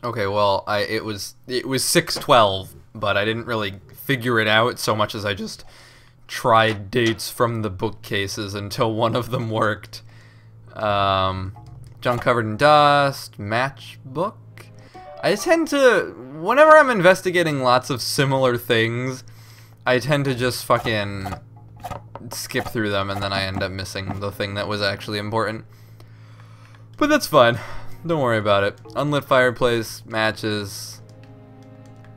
Okay, well, it was 612, but I didn't really figure it out so much as I just tried dates from the bookcases until one of them worked. Junk covered in dust, matchbook. I tend to, whenever I'm investigating lots of similar things, I tend to just fucking skip through them, and then I end up missing the thing that was actually important. But that's fine. Don't worry about it. Unlit fireplace, matches.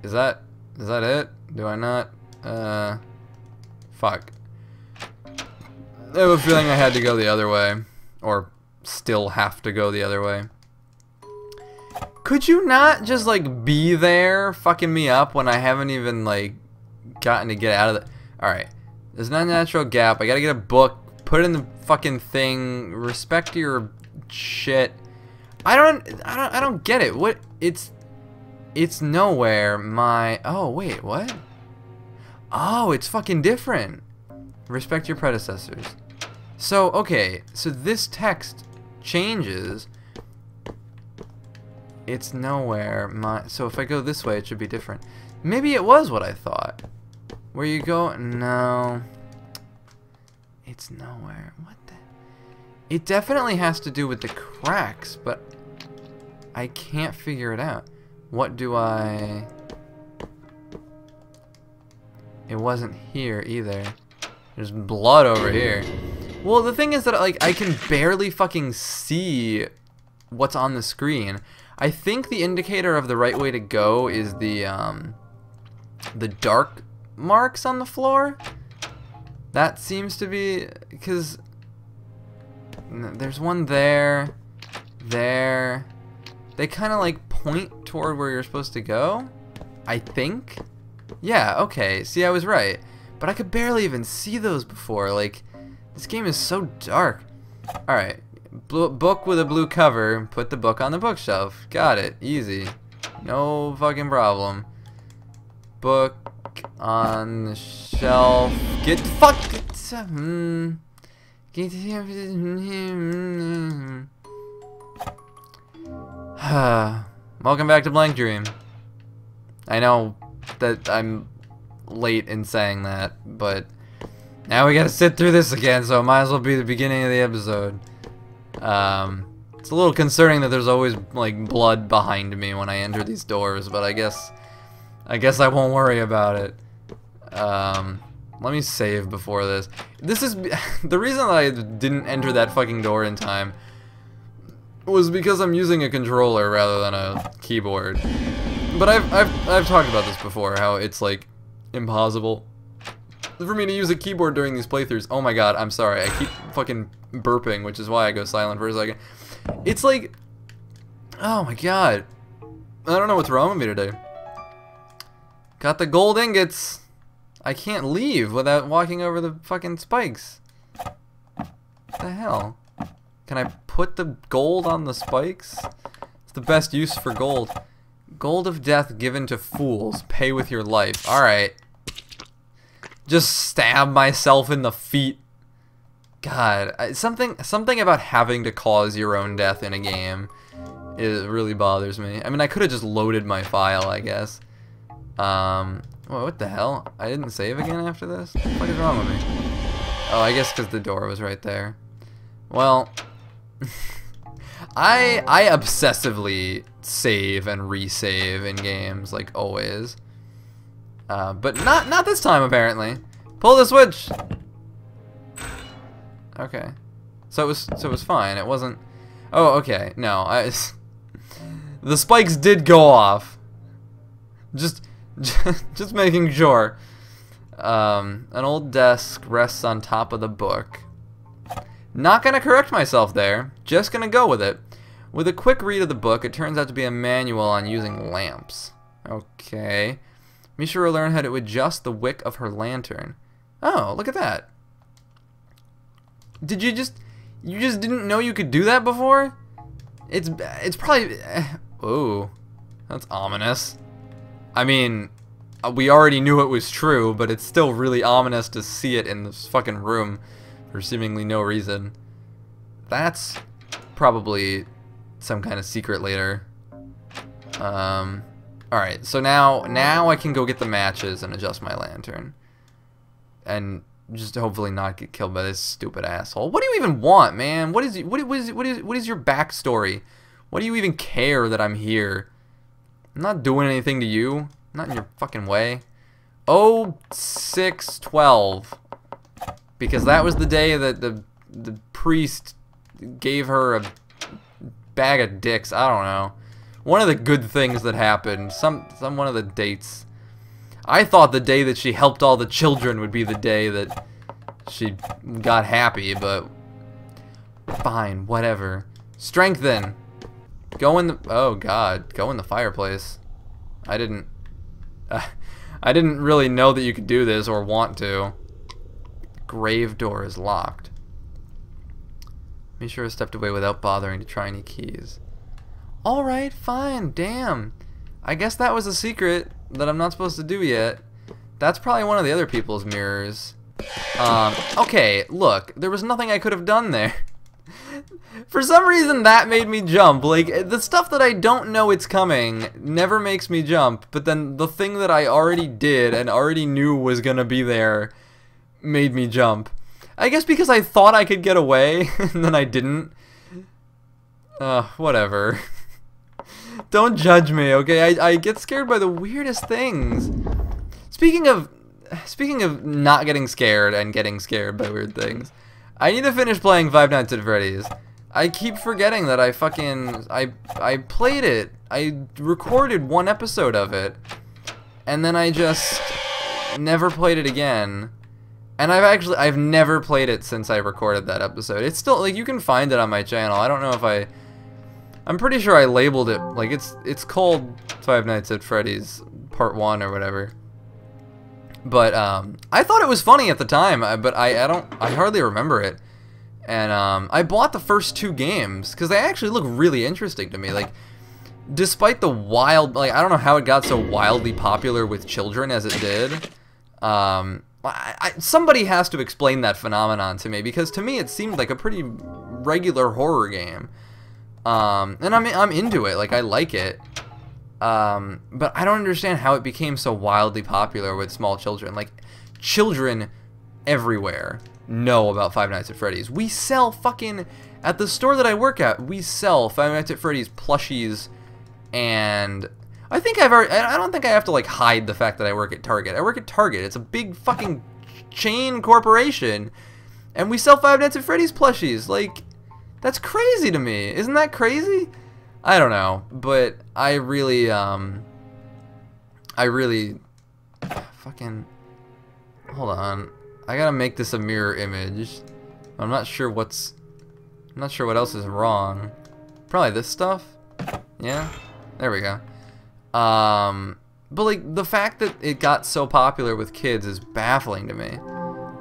Is that it? Do I not? Fuck. I have a feeling I had to go the other way. Or still have to go the other way. Could you not just, like, be there fucking me up when I haven't even, like, gotten to get out of the... Alright. There's not a natural gap. I gotta get a book. Put it in the fucking thing. Respect your shit. I don't get it. What? It's nowhere. Oh, wait, what? Oh, it's fucking different. Respect your predecessors. So, okay. So this text changes. It's nowhere. So if I go this way, it should be different. Maybe it was what I thought. Where you go? No. It's nowhere. What the? It definitely has to do with the cracks, but I can't figure it out. What do I... It wasn't here either. There's blood over here. Well, the thing is that, like, I can barely fucking see what's on the screen. I think the indicator of the right way to go is the dark marks on the floor. That seems to be... Because... There's one there. There. They kind of like point toward where you're supposed to go, I think. Yeah, okay. See, I was right. But I could barely even see those before. Like, this game is so dark. Alright. Book with a blue cover. Put the book on the bookshelf. Got it. Easy. No fucking problem. Book on the shelf. Get fucked. Welcome back to Blank Dream. I know that I'm late in saying that, but now we gotta sit through this again, so it might as well be the beginning of the episode. It's a little concerning that there's always like blood behind me when I enter these doors, but I guess I won't worry about it. Let me save before this. This is the reason that I didn't enter that fucking door in time was because I'm using a controller rather than a keyboard. But I've talked about this before, how it's like impossible for me to use a keyboard during these playthroughs. Oh my god, I'm sorry. I keep fucking burping, which is why I go silent for a second. It's like, oh my god. I don't know what's wrong with me today. Got the gold ingots. I can't leave without walking over the fucking spikes. What the hell? Can I put the gold on the spikes? It's the best use for gold. Gold of death given to fools. Pay with your life. Alright. Just stab myself in the feet. God. Something about having to cause your own death in a game, it really bothers me. I mean, I could have just loaded my file, I guess. What the hell? I didn't save again after this? What the fuck is wrong with me? Oh, I guess because the door was right there. Well, I obsessively save and resave in games, like always. But not this time apparently. Pull the switch. Okay. So it was fine. It wasn't. Oh, okay. No, the spikes did go off. Just making sure. An old desk rests on top of the book. Not gonna correct myself there. Just gonna go with it. With a quick read of the book, it turns out to be a manual on using lamps. Okay. Mishra learned how to adjust the wick of her lantern. Oh, look at that. You just didn't know you could do that before? It's probably... Ooh. That's ominous. I mean, we already knew it was true, but it's still really ominous to see it in this fucking room for seemingly no reason. That's probably some kind of secret later. Alright, so now I can go get the matches and adjust my lantern. And just hopefully not get killed by this stupid asshole. What do you even want, man? What is your backstory? What do you even care that I'm here? I'm not doing anything to you. I'm not in your fucking way. Oh, 6/12. Because that was the day that the priest gave her a bag of dicks. I don't know. One of the good things that happened. One of the dates. I thought the day that she helped all the children would be the day that she got happy, but fine, whatever. Strengthen. Go in the... Oh, God. Go in the fireplace. I didn't really know that you could do this or want to. Grave door is locked. Be sure I stepped away without bothering to try any keys. Alright, fine, damn. I guess that was a secret that I'm not supposed to do yet. That's probably one of the other people's mirrors. Okay, look, there was nothing I could have done there. For some reason that made me jump. Like, the stuff that I don't know it's coming never makes me jump, but then the thing that I already did and already knew was gonna be there made me jump. I guess because I thought I could get away, and then I didn't. Whatever. Don't judge me, okay? I get scared by the weirdest things. Speaking of not getting scared and getting scared by weird things, I need to finish playing Five Nights at Freddy's. I keep forgetting that I played it. I recorded one episode of it, and then I just never played it again. And I've never played it since I recorded that episode. It's still, like, you can find it on my channel. I don't know if I'm pretty sure I labeled it, like, it's called Five Nights at Freddy's Part 1 or whatever. But I thought it was funny at the time, but I hardly remember it. And I bought the first 2 games because they actually look really interesting to me. Like, despite the wild, like, I don't know how it got so wildly popular with children as it did. Somebody has to explain that phenomenon to me, because to me it seemed like a pretty regular horror game. And I'm into it, like, I like it. But I don't understand how it became so wildly popular with small children. Like, children everywhere know about Five Nights at Freddy's. We sell fucking, at the store that I work at, we sell Five Nights at Freddy's plushies, and I don't think I have to, like, hide the fact that I work at Target. I work at Target. It's a big fucking chain corporation, and we sell Five Nights at Freddy's plushies. Like, that's crazy to me. Isn't that crazy? I don't know, but I really fucking, hold on. I gotta make this a mirror image. I'm not sure what else is wrong. Probably this stuff. Yeah, there we go. But, like, the fact that it got so popular with kids is baffling to me.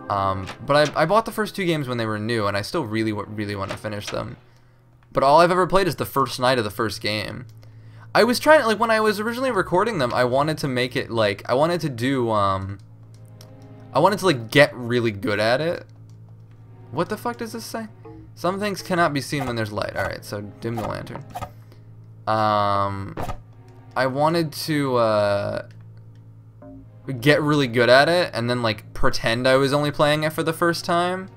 But I bought the first 2 games when they were new, and I still really want to finish them. But all I've ever played is the first night of the first game. I was trying, like, when I was originally recording them, I wanted to make it, like, I wanted to, like, get really good at it. What the fuck does this say? Some things cannot be seen when there's light. Alright, so dim the lantern. I wanted to get really good at it and then, like, pretend I was only playing it for the first time,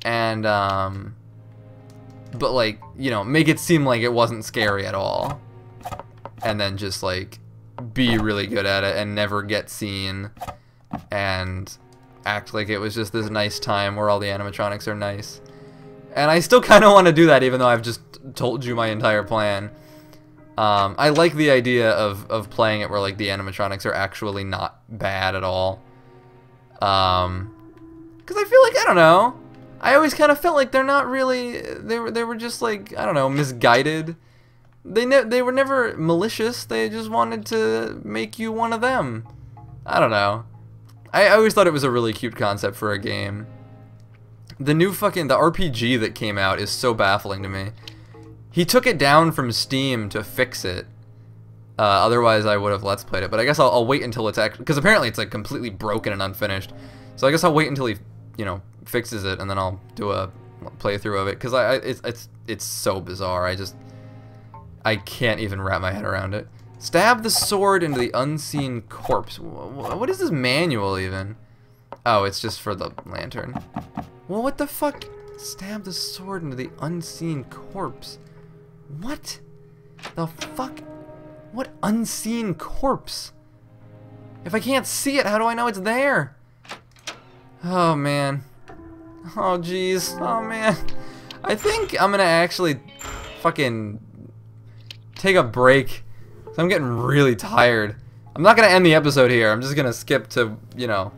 and but, like, you know, make it seem like it wasn't scary at all, and then just, like, be really good at it and never get seen and act like it was just this nice time where all the animatronics are nice. And I still kind of want to do that, even though I've just told you my entire plan. I like the idea of playing it where, like, the animatronics are actually not bad at all. Because I feel like, I don't know, I always kind of felt like they're not really, they were just, like, I don't know, misguided. They were never malicious, they just wanted to make you one of them. I don't know. I always thought it was a really cute concept for a game. The new the RPG that came out is so baffling to me. He took it down from Steam to fix it. Otherwise, I would have Let's Played it. But I guess I'll wait until it's actually... Because apparently it's, like, completely broken and unfinished. So I guess I'll wait until he, you know, fixes it, and then I'll do a playthrough of it. Because it's so bizarre. I can't even wrap my head around it. Stab the sword into the unseen corpse. What is this manual even? Oh, it's just for the lantern. Well, what the fuck? Stab the sword into the unseen corpse. What the fuck? What unseen corpse? If I can't see it, how do I know it's there? Oh, man. Oh, jeez. Oh, man. I think I'm gonna actually fucking take a break. I'm getting really tired. I'm not gonna end the episode here. I'm just gonna skip to, you know,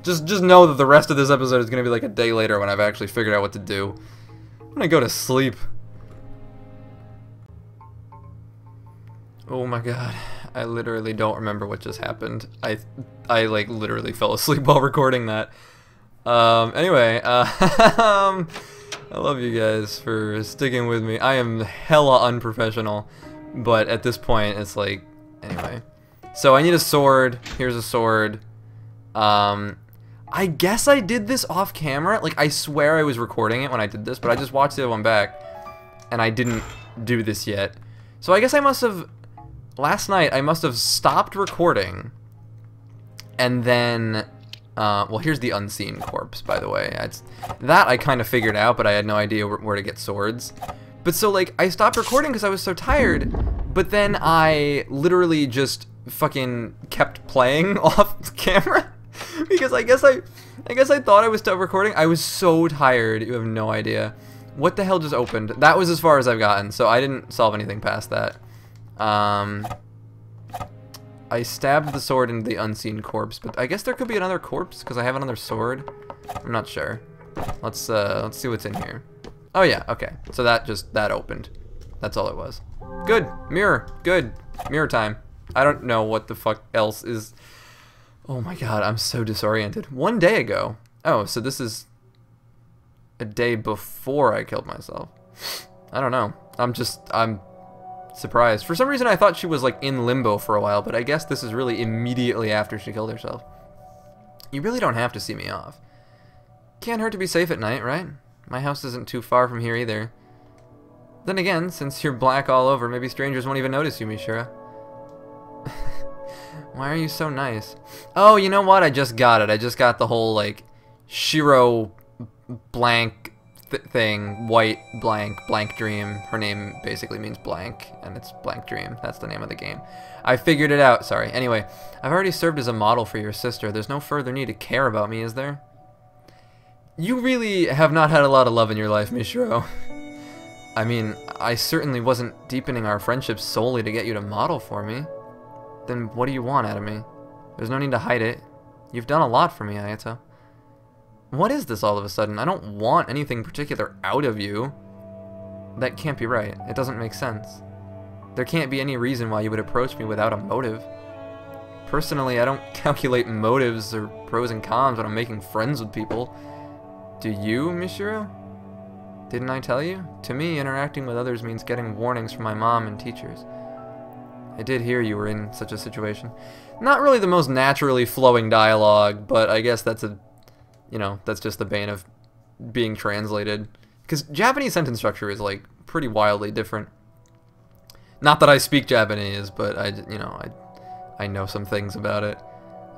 just know that the rest of this episode is gonna be like a day later when I've actually figured out what to do. I'm gonna go to sleep. Oh my god. I literally don't remember what just happened. I like literally fell asleep while recording that. Anyway, I love you guys for sticking with me. I am hella unprofessional, but at this point, it's like, anyway. So I need a sword. Here's a sword. I guess I did this off camera. Like, I swear I was recording it when I did this, but I just watched the other one back, and I didn't do this yet. So I guess I must have, last night, I must have stopped recording, and then, well, here's the unseen corpse, by the way. That I kind of figured out, but I had no idea where to get swords. But so, like, I stopped recording because I was so tired, but then I literally just fucking kept playing off camera because I guess I thought I was still recording. I was so tired, you have no idea. What the hell just opened? That was as far as I've gotten, so I didn't solve anything past that. I stabbed the sword into the unseen corpse, but I guess there could be another corpse because I have another sword. I'm not sure. Let's see what's in here. Oh yeah, okay. So that opened. That's all it was. Good. Mirror. Good. Mirror time. I don't know what the fuck else is. Oh my god, I'm so disoriented. 1 day ago. Oh, so this is a day before I killed myself. I don't know. I'm surprised. For some reason I thought she was like in limbo for a while, but I guess this is really immediately after she killed herself. You really don't have to see me off. Can't hurt to be safe at night, right? My house isn't too far from here either. Then again, since you're black all over, maybe strangers won't even notice you, Mishira. Why are you so nice? Oh, you know what? I just got it. I just got the whole, like, Shiro blank thing. White blank, blank dream. Her name basically means blank, and it's blank dream. That's the name of the game. I figured it out. Sorry. Anyway, I've already served as a model for your sister. There's no further need to care about me, is there? You really have not had a lot of love in your life, Mishiro. I mean, I certainly wasn't deepening our friendship solely to get you to model for me. Then what do you want out of me? There's no need to hide it. You've done a lot for me, Ayato. What is this all of a sudden? I don't want anything particular out of you. That can't be right. It doesn't make sense. There can't be any reason why you would approach me without a motive. Personally, I don't calculate motives or pros and cons when I'm making friends with people. Do you, Mishiro? Didn't I tell you? To me, interacting with others means getting warnings from my mom and teachers. I did hear you were in such a situation. Not really the most naturally flowing dialogue, but I guess that's that's just the bane of being translated. Because Japanese sentence structure is, like, pretty wildly different. Not that I speak Japanese, but I know some things about it.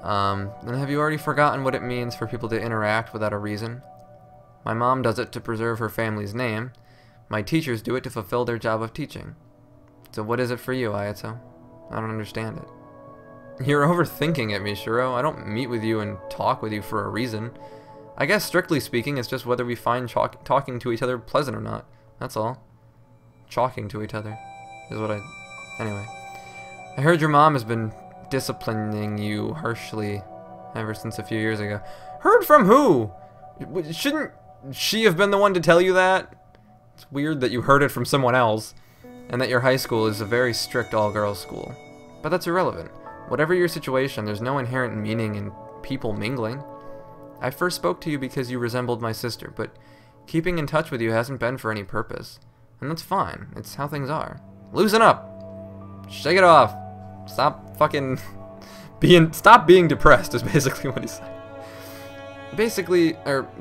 And have you already forgotten what it means for people to interact without a reason? My mom does it to preserve her family's name. My teachers do it to fulfill their job of teaching. So what is it for you, Ayato? I don't understand it. You're overthinking it, Mishiro. I don't meet with you and talk with you for a reason. I guess, strictly speaking, it's just whether we find talking to each other pleasant or not. That's all. Talking to each other is what Anyway. I heard your mom has been disciplining you harshly ever since a few years ago. Heard from who? Shouldn't she have been the one to tell you that? It's weird that you heard it from someone else, and that your high school is a very strict all-girls school. But that's irrelevant. Whatever your situation, there's no inherent meaning in people mingling. I first spoke to you because you resembled my sister, but keeping in touch with you hasn't been for any purpose. And that's fine. It's how things are. Loosen up! Shake it off! Stop fucking stop being depressed is basically what he said.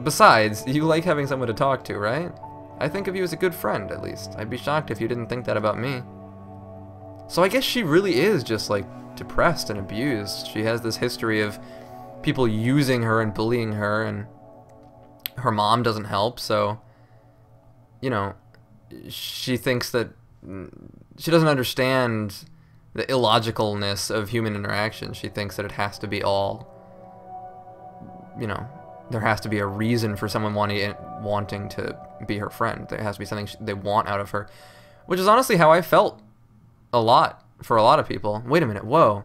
Besides, you like having someone to talk to, right? I think of you as a good friend, at least. I'd be shocked if you didn't think that about me. So I guess she really is just, like, depressed and abused. She has this history of people using her and bullying her, and her mom doesn't help, so, you know, she thinks that she doesn't understand the illogicalness of human interaction. She thinks that it has to be all, you know, there has to be a reason for someone wanting to be her friend. There has to be something they want out of her, which is honestly how I felt a lot for a lot of people. Wait a minute, whoa.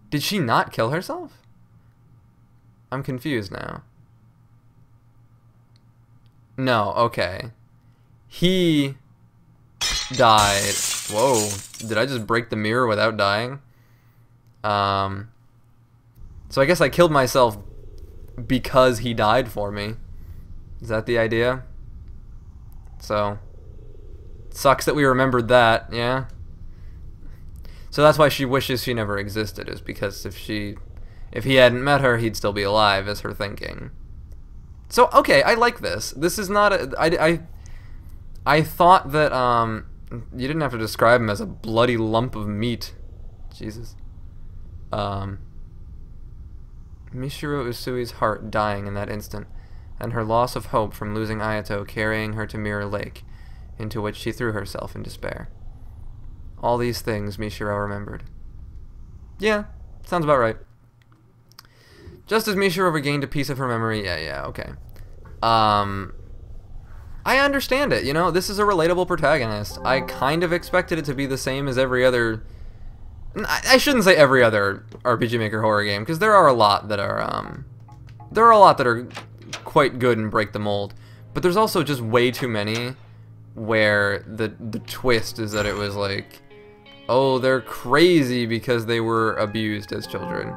Did she not kill herself? I'm confused now. No, okay. He died. Whoa, did I just break the mirror without dying? So I guess I killed myself because he died for me. Is that the idea? So, sucks that we remembered that, yeah? So that's why she wishes she never existed, is because if he hadn't met her, he'd still be alive, is her thinking. So, okay, I like this. This is not a... I thought that, you didn't have to describe him as a bloody lump of meat. Jesus. Mishiro Usui's heart dying in that instant, and her loss of hope from losing Ayato carrying her to Mirror Lake, into which she threw herself in despair. All these things Mishiro remembered. Yeah, sounds about right. Just as Mishiro regained a piece of her memory, yeah, okay. I understand it, you know, this is a relatable protagonist. I kind of expected it to be the same as every other... I shouldn't say every other RPG Maker horror game, because there are a lot that are, quite good and break the mold. But there's also just way too many where the twist is that it was like, oh, they're crazy because they were abused as children.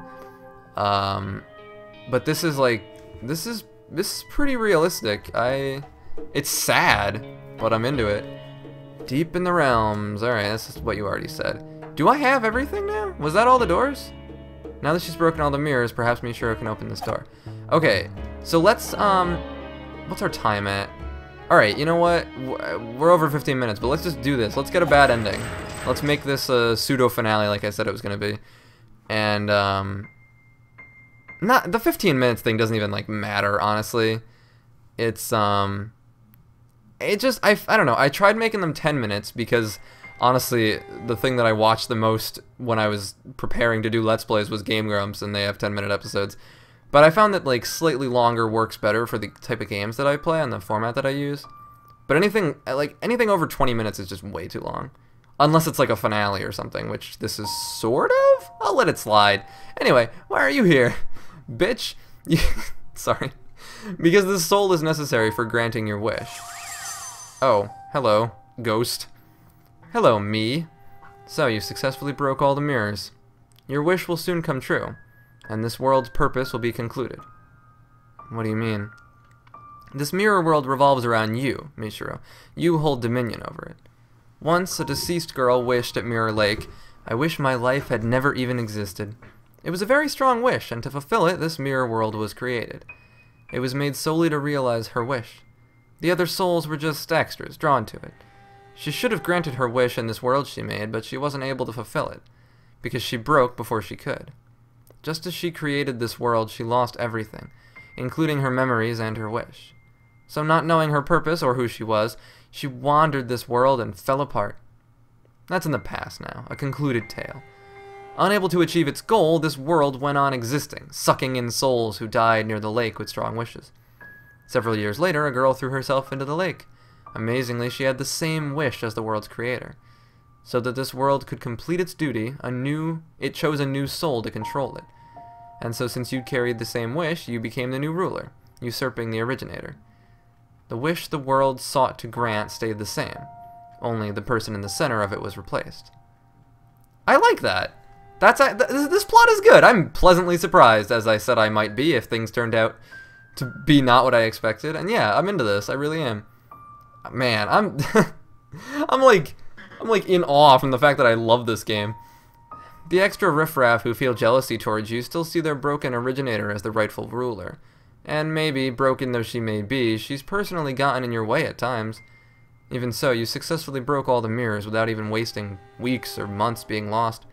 But this is like, this is pretty realistic. It's sad, but I'm into it. Deep in the realms. Alright, this is what you already said. Do I have everything now? Was that all the doors? Now that she's broken all the mirrors, perhaps Mishiro can open this door. Okay, so let's, what's our time at? Alright, you know what? We're over 15 minutes, but let's just do this. Let's get a bad ending. Let's make this a pseudo-finale like I said it was going to be. And, not, the 15 minutes thing doesn't even, like, matter, honestly. It's, it just, I don't know, I tried making them 10 minutes because, honestly, the thing that I watched the most when I was preparing to do Let's Plays was Game Grumps, and they have 10-minute episodes. But I found that, like, slightly longer works better for the type of games that I play and the format that I use. But anything over 20 minutes is just way too long. Unless it's like a finale or something, which this is sort of? I'll let it slide. Anyway, why are you here? Bitch. Sorry. Because the soul is necessary for granting your wish. Oh, hello, ghost. Hello, me. So, you successfully broke all the mirrors. Your wish will soon come true, and this world's purpose will be concluded. What do you mean? This mirror world revolves around you, Mishiro. You hold dominion over it. Once, a deceased girl wished at Mirror Lake, I wish my life had never even existed. It was a very strong wish, and to fulfill it, this mirror world was created. It was made solely to realize her wish. The other souls were just extras, drawn to it. She should have granted her wish in this world she made, but she wasn't able to fulfill it, because she broke before she could. Just as she created this world, she lost everything, including her memories and her wish. So not knowing her purpose or who she was, she wandered this world and fell apart. That's in the past now, a concluded tale. Unable to achieve its goal, this world went on existing, sucking in souls who died near the lake with strong wishes. Several years later, a girl threw herself into the lake. Amazingly, she had the same wish as the world's creator. So that this world could complete its duty, it chose a new soul to control it. And so since you carried the same wish, you became the new ruler, usurping the originator. The wish the world sought to grant stayed the same, only the person in the center of it was replaced. I like that. This plot is good. I'm pleasantly surprised, as I said I might be if things turned out to be not what I expected. And yeah, I'm into this. I really am. Man, I'm I'm like in awe from the fact that I love this game. The extra riffraff who feel jealousy towards you still see their broken originator as the rightful ruler. And maybe, broken though she may be, she's personally gotten in your way at times. Even so, you successfully broke all the mirrors without even wasting weeks or months being lost.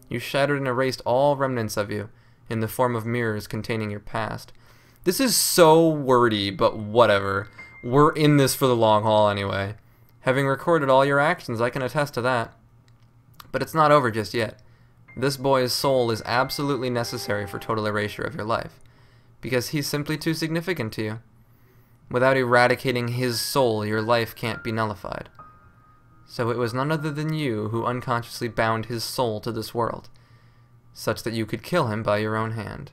You shattered and erased all remnants of you in the form of mirrors containing your past. This is so wordy, but whatever. We're in this for the long haul anyway. Having recorded all your actions, I can attest to that. But it's not over just yet. This boy's soul is absolutely necessary for total erasure of your life, because he's simply too significant to you. Without eradicating his soul, your life can't be nullified. So it was none other than you who unconsciously bound his soul to this world, such that you could kill him by your own hand.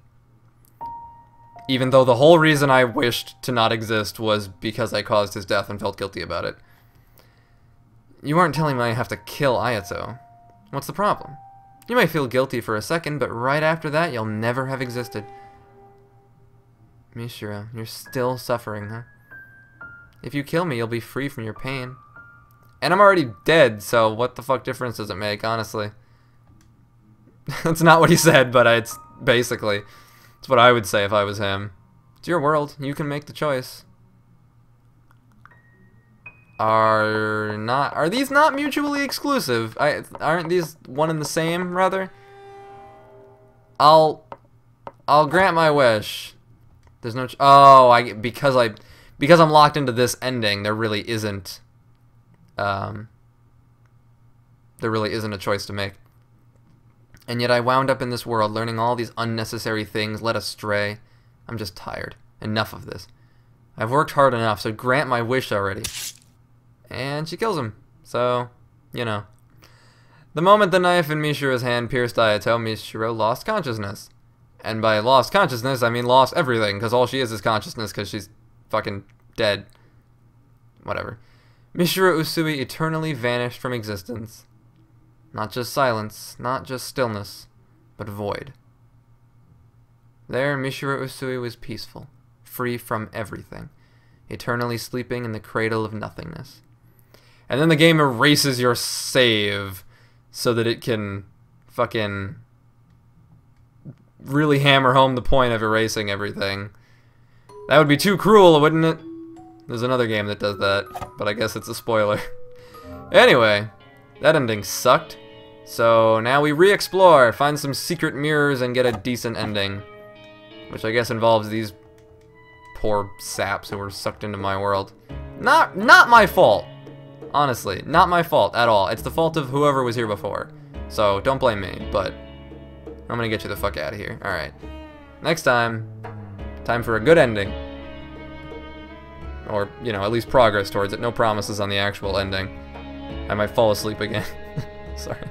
Even though the whole reason I wished to not exist was because I caused his death and felt guilty about it. You aren't telling me I have to kill Ayato. What's the problem? You may feel guilty for a second, but right after that, you'll never have existed. Mishiro, you're still suffering, huh? If you kill me, you'll be free from your pain. And I'm already dead, so what the fuck difference does it make, honestly? That's not what he said, but it's basically... it's what I would say if I was him. It's your world. You can make the choice. Are these not mutually exclusive? Aren't these one and the same, rather? I'll grant my wish. There's no because I'm locked into this ending, there really isn't a choice to make. And yet I wound up in this world learning all these unnecessary things, led astray. I'm just tired. Enough of this. I've worked hard enough, so grant my wish already. And she kills him. So, you know. The moment the knife in Mishiro's hand pierced Ayato, Mishiro lost consciousness. And by lost consciousness, I mean lost everything, because all she is consciousness, because she's fucking dead. Whatever. Mishiro Usui eternally vanished from existence. Not just silence, not just stillness, but void. There, Mishiro Usui was peaceful, free from everything, eternally sleeping in the cradle of nothingness. And then the game erases your save so that it can fucking really hammer home the point of erasing everything. That would be too cruel, wouldn't it? There's another game that does that, but I guess it's a spoiler. Anyway, that ending sucked. So now we re-explore, find some secret mirrors, and get a decent ending. Which I guess involves these poor saps who were sucked into my world. Not my fault. Honestly, not my fault at all. It's the fault of whoever was here before. So don't blame me, but I'm gonna get you the fuck out of here. Alright. Next time, time for a good ending. Or, you know, at least progress towards it. No promises on the actual ending. I might fall asleep again. Sorry.